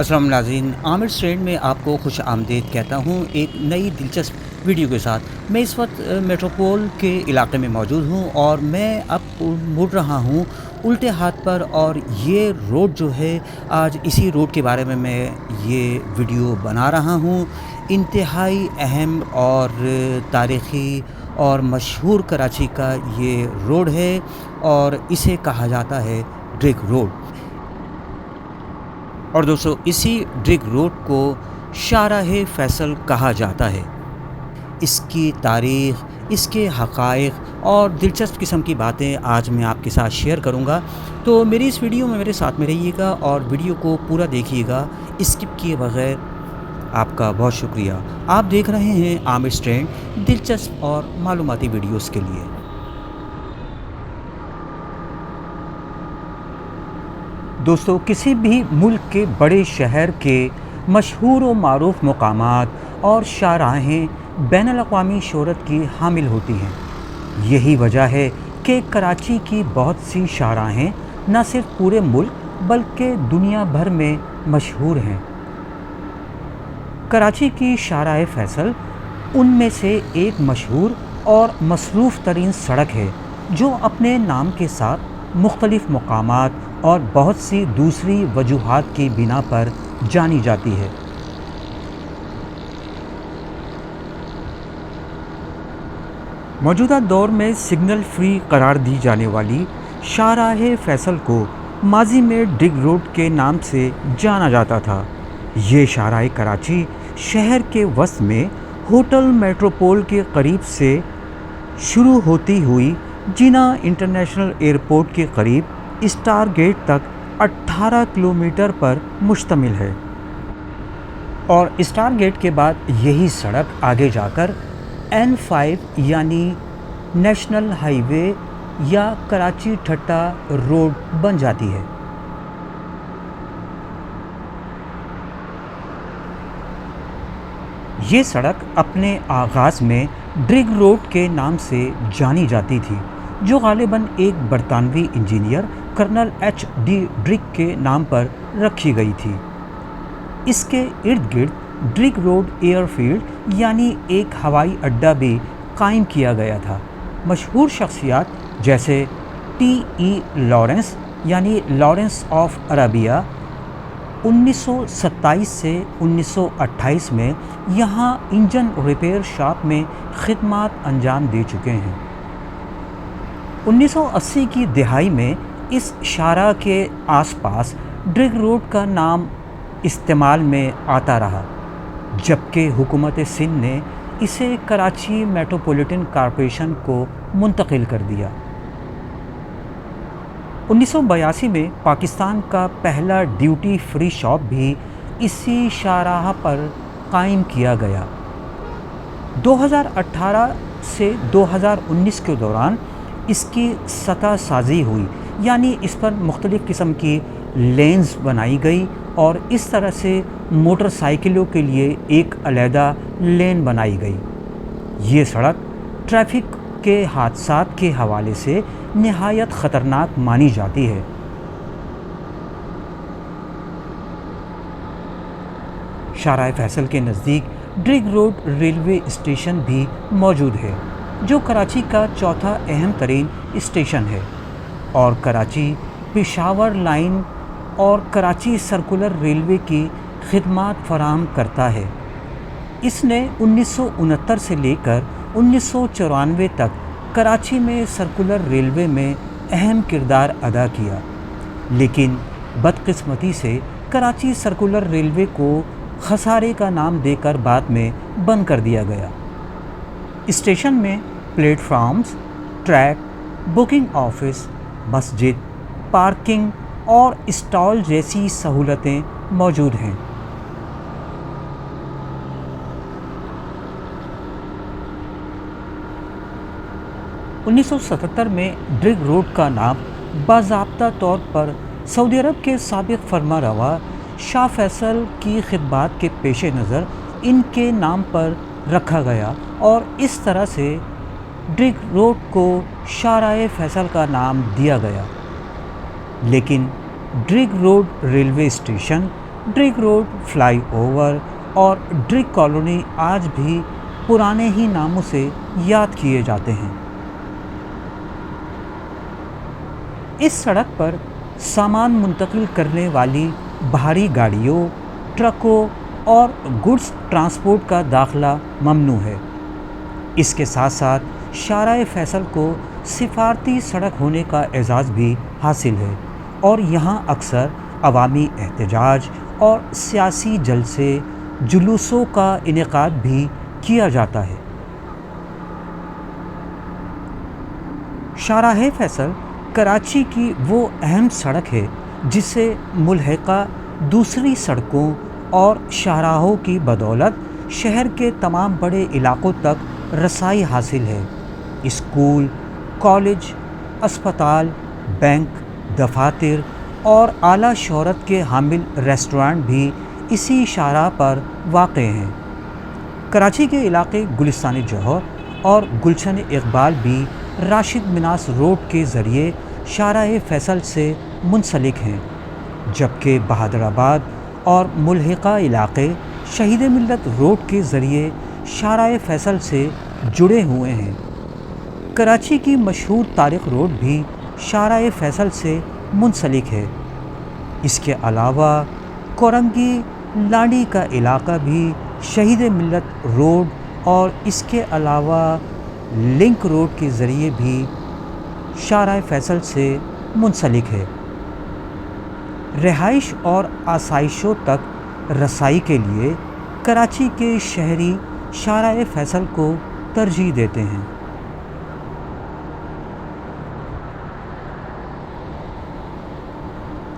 अस्सलाम नाज़रीन, आमिर स्ट्रेंड में आपको खुश आमदीद कहता हूँ एक नई दिलचस्प वीडियो के साथ। मैं इस वक्त मेट्रोपोल के इलाके में मौजूद हूँ और मैं अब मुड़ रहा हूँ उल्टे हाथ पर, और ये रोड जो है, आज इसी रोड के बारे में मैं ये वीडियो बना रहा हूँ। इंतहाई अहम और तारीख़ी और मशहूर कराची का ये रोड है और इसे कहा जाता है ड्रिग रोड। और दोस्तों, इसी ड्रिग रोड को शाहराह फैसल कहा जाता है। इसकी तारीख़, इसके हक़ाइक़ और दिलचस्प किस्म की बातें आज मैं आपके साथ शेयर करूंगा। तो मेरी इस वीडियो में मेरे साथ में रहिएगा और वीडियो को पूरा देखिएगा स्किप किए बगैर। आपका बहुत शुक्रिया। आप देख रहे हैं आमिर स्ट्रेंड, दिलचस्प और मालूमाती वीडियोस के लिए। दोस्तों, किसी भी मुल्क के बड़े शहर के मशहूर व मारूफ मकामात और शाहराहें बैनुल-अक़वामी शोहरत की हामिल होती हैं। यही वजह है कि कराची की बहुत सी शाहराहें न सिर्फ पूरे मुल्क बल्कि दुनिया भर में मशहूर हैं। कराची की शाहराह फैसल उनमें से एक मशहूर और मसरूफ़ तरीन सड़क है, जो अपने नाम के साथ मुख्तलिफ़ मकामात और बहुत सी दूसरी वजूहात की बिना पर जानी जाती है। मौजूदा दौर में सिग्नल फ्री करार दी जाने वाली शाहराह फैसल को माजी में ड्रिग रोड के नाम से जाना जाता था। ये शाहराह कराची शहर के वस्त में होटल मेट्रोपोल के करीब से शुरू होती हुई जिना इंटरनेशनल एयरपोर्ट के करीब स्टार गेट तक 18 किलोमीटर पर मुश्तमिल है। और स्टार गेट के बाद यही सड़क आगे जाकर N5 यानी नेशनल हाईवे या कराची ठट्टा रोड बन जाती है। ये सड़क अपने आगाज़ में ड्रिग रोड के नाम से जानी जाती थी, जो गालिबन एक बरतानवी इंजीनियर कर्नल H.D. ड्रिग के नाम पर रखी गई थी। इसके इर्द गिर्द ड्रिग रोड एयरफील्ड यानी एक हवाई अड्डा भी कायम किया गया था। मशहूर शख्सियात जैसे T.E. लॉरेंस यानी लॉरेंस ऑफ अरेबिया 1927 से 1928 में यहाँ इंजन रिपेयर शॉप में खिदमात अंजाम दे चुके हैं। 1980 की दिहाई में इस शाहराह के आसपास ड्रिग रोड का नाम इस्तेमाल में आता रहा, जबकि हुकूमत सिंध ने इसे कराची मेट्रोपॉलिटन कॉरपोरेशन को मुंतकिल कर दिया। 1982 में पाकिस्तान का पहला ड्यूटी फ्री शॉप भी इसी शाहराह पर कायम किया गया। 2018 से 2019 के दौरान इसकी सतह साजी हुई, यानी इस पर मुख्तलिफ़ किस्म की लेन्स बनाई गई और इस तरह से मोटरसाइकिलों के लिए एक अलहदा लेन बनाई गई। ये सड़क ट्रैफिक के हादसात के हवाले से निहायत ख़तरनाक मानी जाती है। शाहराह फैसल के नज़दीक ड्रिग रोड रेलवे स्टेशन भी मौजूद है, जो कराची का चौथा अहम तरीन स्टेशन है और कराची पेशावर लाइन और कराची सर्कुलर रेलवे की खिदमात फराहम करता है। इसने 1969 से लेकर 1994 तक कराची में सर्कुलर रेलवे में अहम किरदार अदा किया, लेकिन बदकिस्मती से कराची सर्कुलर रेलवे को खसारे का नाम देकर बाद में बंद कर दिया गया। स्टेशन में प्लेटफॉर्म्स, ट्रैक, बुकिंग ऑफिस, मस्जिद, पार्किंग और स्टॉल जैसी सहूलतें मौजूद हैं। उन्नीस सौ 77 में ड्रिग रोड का नाम बाज़ाब्ता तौर पर सऊदी अरब के साबिक़ फरमारवा शाह फैसल की खिदमत के पेश नज़र इनके नाम पर रखा गया और इस तरह से ड्रिग रोड को शाहराह फैसल का नाम दिया गया। लेकिन Drigh road railway station Drigh road, fly over और ड्रिग कॉलोनी आज भी पुराने ही नामों से याद किए जाते हैं। इस सड़क पर सामान मुंतकिल करने वाली भारी गाड़ियों, ट्रकों और गुड्स ट्रांसपोर्ट का दाखिला ममनू है। इसके साथ साथ शाहराह फैसल को सिफारती सड़क होने का एजाज़ भी हासिल है और यहाँ अक्सर अवामी एहतजाज और सियासी जलसे जुलूसों का इनेकाद भी किया जाता है। शाहराह फैसल कराची की वो अहम सड़क है जिससे मुल्हिका दूसरी सड़कों और शाहराहों की बदौलत शहर के तमाम बड़े इलाकों तक रसाई हासिल है। स्कूल, कॉलेज, अस्पताल, बैंक, दफातर और आला शोहरत के हामिल रेस्टोरेंट भी इसी शाहराह पर वाक़ हैं। कराची के इलाके गुलिस्तान जौहर और गुलशन इकबाल भी राशिद मिनास रोड के ज़रिए शाहराह फैसल से मुंसलिक हैं, जबकि बहादुराबाद और मुल्हिका इलाके शहीद मिल्लत रोड के ज़रिए शाहराह फैसल से जुड़े हुए हैं। कराची की मशहूर तारिक रोड भी शाहराह फैसल से मुंसलिक है। इसके अलावा कोरंगी लाडी का इलाका भी शहीद मिल्लत रोड और इसके अलावा लिंक रोड के ज़रिए भी शाहराह फैसल से मुंसलिक है। रिहाइश और आसाइशों तक रसाई के लिए कराची के शहरी शाहराह फैसल को तरजीह देते हैं।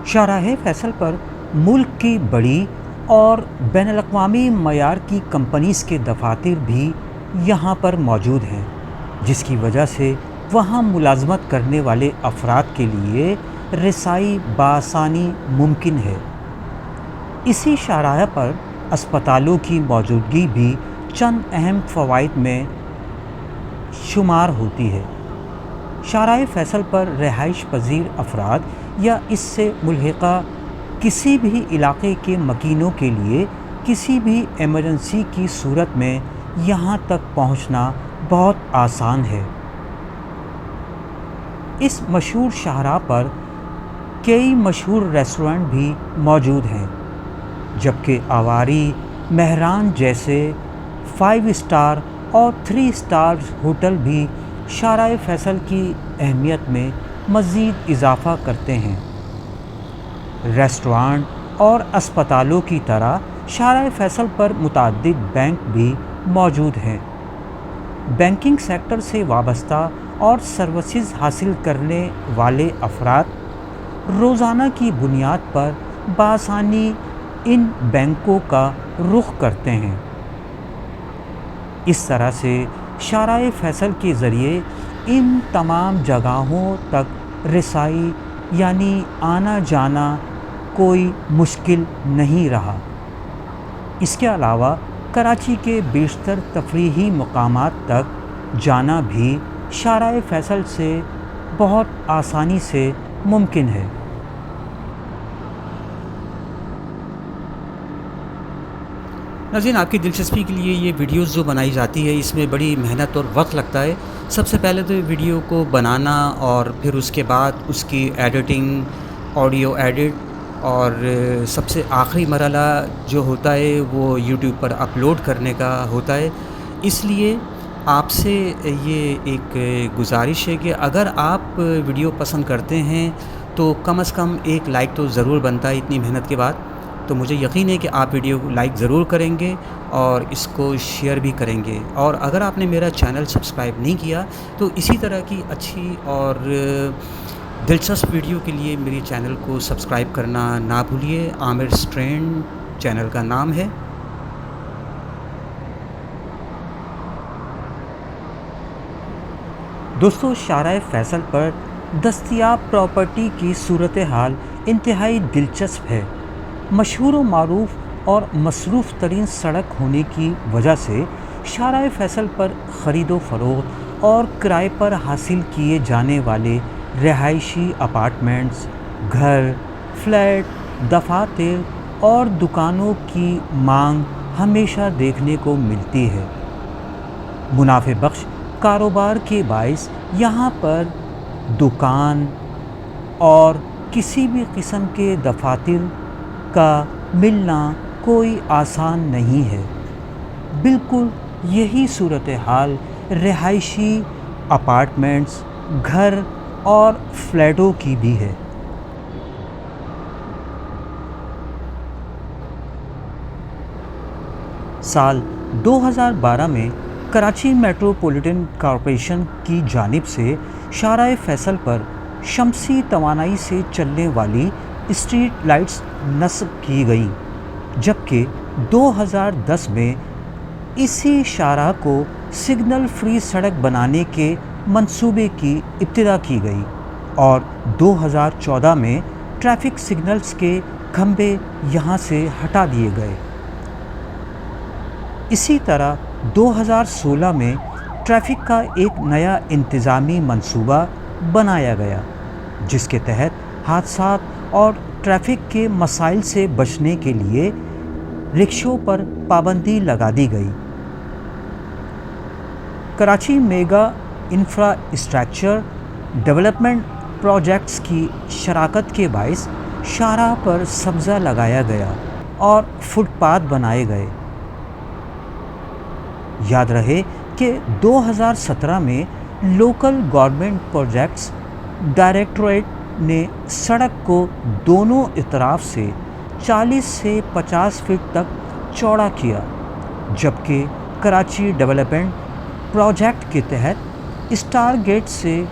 शाहराह फैसल पर मुल्क की बड़ी और बैनुल-अक़वामी मयार की कंपनीज़ के दफातर भी यहाँ पर मौजूद हैं, जिसकी वजह से वहाँ मुलाजमत करने वाले अफराद के लिए रसाई बासानी मुमकिन है। इसी शाहराह पर अस्पतालों की मौजूदगी भी चंद अहम फ़वाइद में शुमार होती है। शाहराह फैसल पर रिहाइश पजीर अफराद या इससे मुल्हिका किसी भी इलाके के मकीनों के लिए किसी भी एमरजेंसी की सूरत में यहाँ तक पहुँचना बहुत आसान है। इस मशहूर शाहराह पर कई मशहूर रेस्टोरेंट भी मौजूद हैं, जबकि आवारी, मेहरान जैसे 5 स्टार और 3 स्टार होटल भी शाहराह फैसल की अहमियत में मज़ीद इजाफ़ा करते हैं। रेस्टोरेंट और अस्पतालों की तरह शाहराह फैसल पर मुतअद्दिद बैंक भी मौजूद हैं। बैंकिंग सेक्टर से वाबस्ता और सर्विसेज हासिल करने वाले अफराद रोज़ाना की बुनियाद पर बासानी इन बैंकों का रुख करते हैं। इस तरह से शाहराह फैसल के ज़रिए इन तमाम जगहों तक रसाई यानी आना जाना कोई मुश्किल नहीं रहा। इसके अलावा कराची के बेशतर तफरीही मकामात तक जाना भी शाहराह फैसल से बहुत आसानी से मुमकिन है। नाज़रीन, आपकी दिलचस्पी के लिए ये वीडियोस जो बनाई जाती है इसमें बड़ी मेहनत और वक्त लगता है। सबसे पहले तो वीडियो को बनाना और फिर उसके बाद उसकी एडिटिंग, ऑडियो एडिट और सबसे आखिरी मरहला जो होता है वो यूट्यूब पर अपलोड करने का होता है। इसलिए आपसे ये एक गुजारिश है कि अगर आप वीडियो पसंद करते हैं तो कम से कम एक लाइक तो ज़रूर बनता है इतनी मेहनत के बाद। तो मुझे यकीन है कि आप वीडियो को लाइक ज़रूर करेंगे और इसको शेयर भी करेंगे। और अगर आपने मेरा चैनल सब्सक्राइब नहीं किया तो इसी तरह की अच्छी और दिलचस्प वीडियो के लिए मेरे चैनल को सब्सक्राइब करना ना भूलिए। आमिर स्ट्रैंड चैनल का नाम है। दोस्तों, शाहराह फैसल पर दस्तयाब प्रॉपर्टी की सूरत हाल इंतहाई दिलचस्प है। मशहूर व मारूफ और मसरूफ़ तरीन सड़क होने की वजह से शाहराह फैसल पर ख़रीदो फ़रोख्त और किराए पर हासिल किए जाने वाले रिहायशी अपार्टमेंट्स, घर, फ्लैट, दफातर اور دکانوں کی مانگ ہمیشہ دیکھنے کو ملتی ہے۔ منافع بخش کاروبار کے باعث یہاں پر دکان اور کسی بھی قسم کے دفاتر کا ملنا کوئی آسان نہیں ہے۔ بالکل یہی صورتحال رہائشی اپارٹمنٹس، گھر اور فلیٹوں کی بھی ہے۔ سال 2012 میں کراچی میٹروپولیٹن کارپوریشن کی جانب سے شارع فیصل پر شمسی توانائی سے چلنے والی اسٹریٹ لائٹس نصب کی گئیں، جبکہ 2010 میں اسی شارع کو سگنل فری سڑک بنانے کے منصوبے کی ابتدا کی گئی اور 2014 میں ٹریفک سگنلز کے کھمبے یہاں سے ہٹا دیے گئے۔ اسی طرح 2016 میں ٹریفک کا ایک نیا انتظامی منصوبہ بنایا گیا، جس کے تحت حادثات اور ٹریفک کے مسائل سے بچنے کے لیے رکشوں پر پابندی لگا دی گئی۔ Karachi mega infrastructure development projects کی شراکت کے باعث شارع پر سبزہ لگایا گیا اور فٹ پاتھ بنائے گئے۔ یاد رہے کہ 2017 میں لوکل گورنمنٹ پروجیکٹس ڈائریکٹوریٹ نے سڑک کو دونوں اطراف سے 40 سے 50 فٹ تک چوڑا کیا، جبکہ کراچی ڈیولپمنٹ پروجیکٹ کے تحت اسٹار گیٹ سے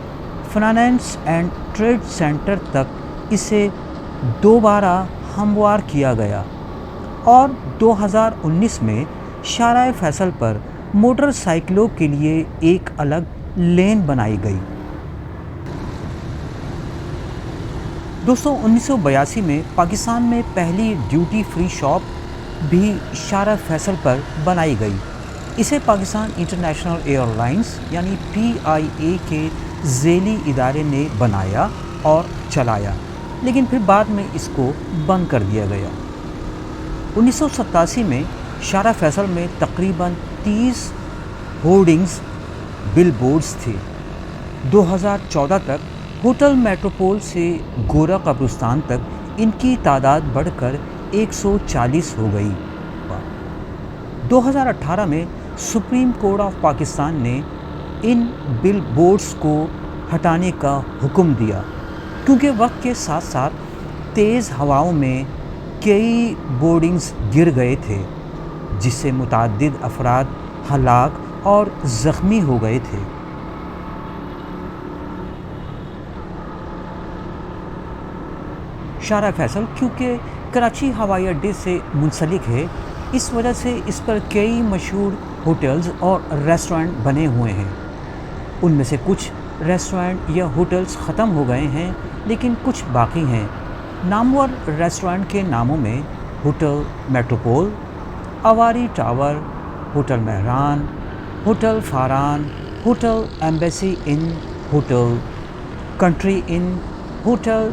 فائنانس اینڈ ٹریڈ سینٹر تک اسے دوبارہ ہموار کیا گیا اور 2019 میں شارع فیصل پر موٹر سائیکلوں کے لیے ایک الگ لین بنائی گئی۔ دوستوں، 1982 میں پاکستان میں پہلی ڈیوٹی فری شاپ بھی شارع فیصل پر بنائی گئی۔ اسے پاکستان انٹرنیشنل ایئر لائنز یعنی PIA کے ذیلی ادارے نے بنایا اور چلایا، لیکن پھر بعد میں اس کو بند کر دیا گیا۔ 1987 میں شارع فیصل میں تقریباً 30 ہورڈنگز بل بورڈز تھے۔ 2014 تک ہوٹل میٹروپول سے گورا قبرستان تک ان کی تعداد بڑھ کر 140 ہو گئی۔ 2018 میں سپریم کورٹ آف پاکستان نے ان بل بورڈز کو ہٹانے کا حکم دیا، کیونکہ وقت کے ساتھ ساتھ تیز ہواؤں میں کئی بورڈنگز گر گئے تھے، جس سے متعدد افراد ہلاک اور زخمی ہو گئے تھے۔ شارع فیصل کیونکہ کراچی ہوائی اڈے سے منسلک ہے، اس وجہ سے اس پر کئی مشہور ہوٹلز اور ریسٹورنٹ بنے ہوئے ہیں۔ ان میں سے کچھ ریسٹورنٹ یا ہوٹلز ختم ہو گئے ہیں، لیکن کچھ باقی ہیں۔ نامور ریسٹورنٹ کے ناموں میں hotel Metropole, Avari Tower, hotel Mehran, hotel Faran, hotel Embassy Inn, hotel Country Inn, hotel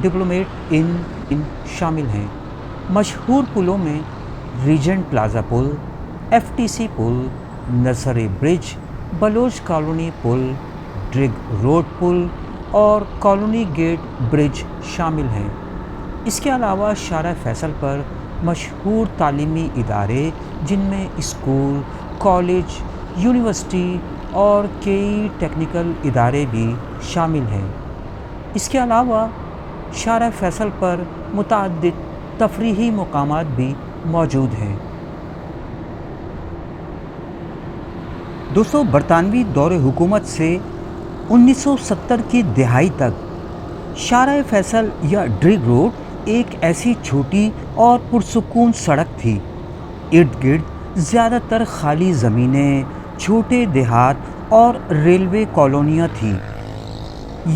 Diplomat Inn شامل ہیں۔ مشہور پلوں میں ریجنٹ پلازا پل، FTC پل، نرسری برج، بلوچ کالونی پل، ڈرگ روڈ پل اور کالونی گیٹ برج شامل ہیں۔ اس کے علاوہ شارع فیصل پر مشہور تعلیمی ادارے، جن میں اسکول، کالج، یونیورسٹی اور کئی ٹیکنیکل ادارے بھی شامل ہیں۔ اس کے علاوہ شارع فیصل پر متعدد تفریحی مقامات بھی موجود ہیں۔ دوستو، برطانوی دور حکومت سے 1970 کی دہائی تک شارع فیصل یا ڈرگ روڈ ایک ایسی چھوٹی اور پرسکون سڑک تھی۔ ارد گرد زیادہ تر خالی زمینیں، چھوٹے دیہات اور ریلوے کالونیاں تھیں۔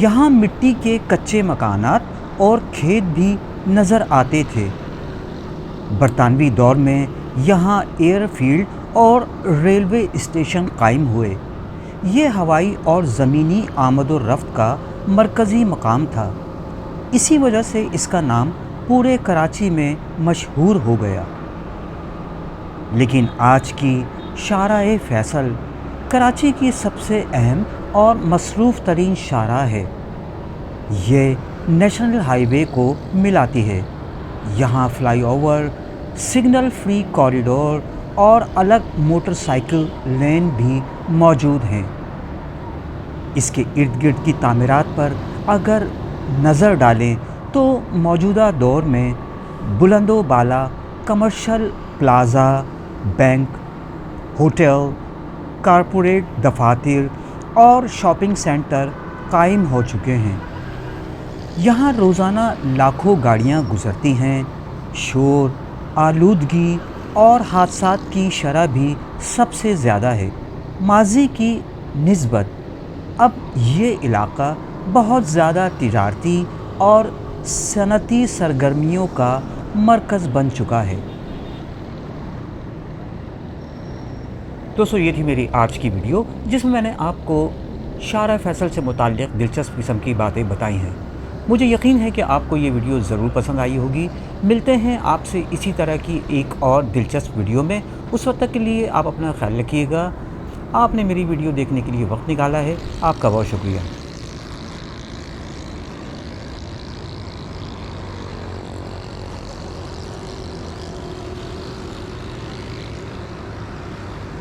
یہاں مٹی کے کچے مکانات اور کھیت بھی نظر آتے تھے۔ برطانوی دور میں یہاں ایئر فیلڈ اور ریلوے اسٹیشن قائم ہوئے۔ یہ ہوائی اور زمینی آمد و رفت کا مرکزی مقام تھا۔ اسی وجہ سے اس کا نام پورے کراچی میں مشہور ہو گیا۔ لیکن آج کی شارع فیصل کراچی کی سب سے اہم اور مصروف ترین شارع ہے۔ یہ نیشنل ہائی وے کو ملاتی ہے۔ یہاں fly over, signal free corridor اور الگ موٹر سائیکل لین بھی موجود ہیں۔ اس کے ارد گرد کی تعمیرات پر اگر نظر ڈالیں تو موجودہ دور میں بلند و بالا commercial plaza, bank, hotel, corporate دفاتر اور شاپنگ سینٹر قائم ہو چکے ہیں۔ یہاں روزانہ لاکھوں گاڑیاں گزرتی ہیں۔ شور، آلودگی اور حادثات کی شرح بھی سب سے زیادہ ہے۔ ماضی کی نسبت اب یہ علاقہ بہت زیادہ تجارتی اور صنعتی سرگرمیوں کا مرکز بن چکا ہے۔ دوستو، یہ تھی میری آج کی ویڈیو جس میں نے آپ کو شارع فیصل سے متعلق دلچسپ قسم کی باتیں بتائی ہیں۔ مجھے یقین ہے کہ آپ کو یہ ویڈیو ضرور پسند آئی ہوگی۔ ملتے ہیں آپ سے اسی طرح کی ایک اور دلچسپ ویڈیو میں۔ اس وقت تک کے لیے آپ اپنا خیال رکھیے گا۔ آپ نے میری ویڈیو دیکھنے کے لیے وقت نکالا ہے، آپ کا بہت شکریہ۔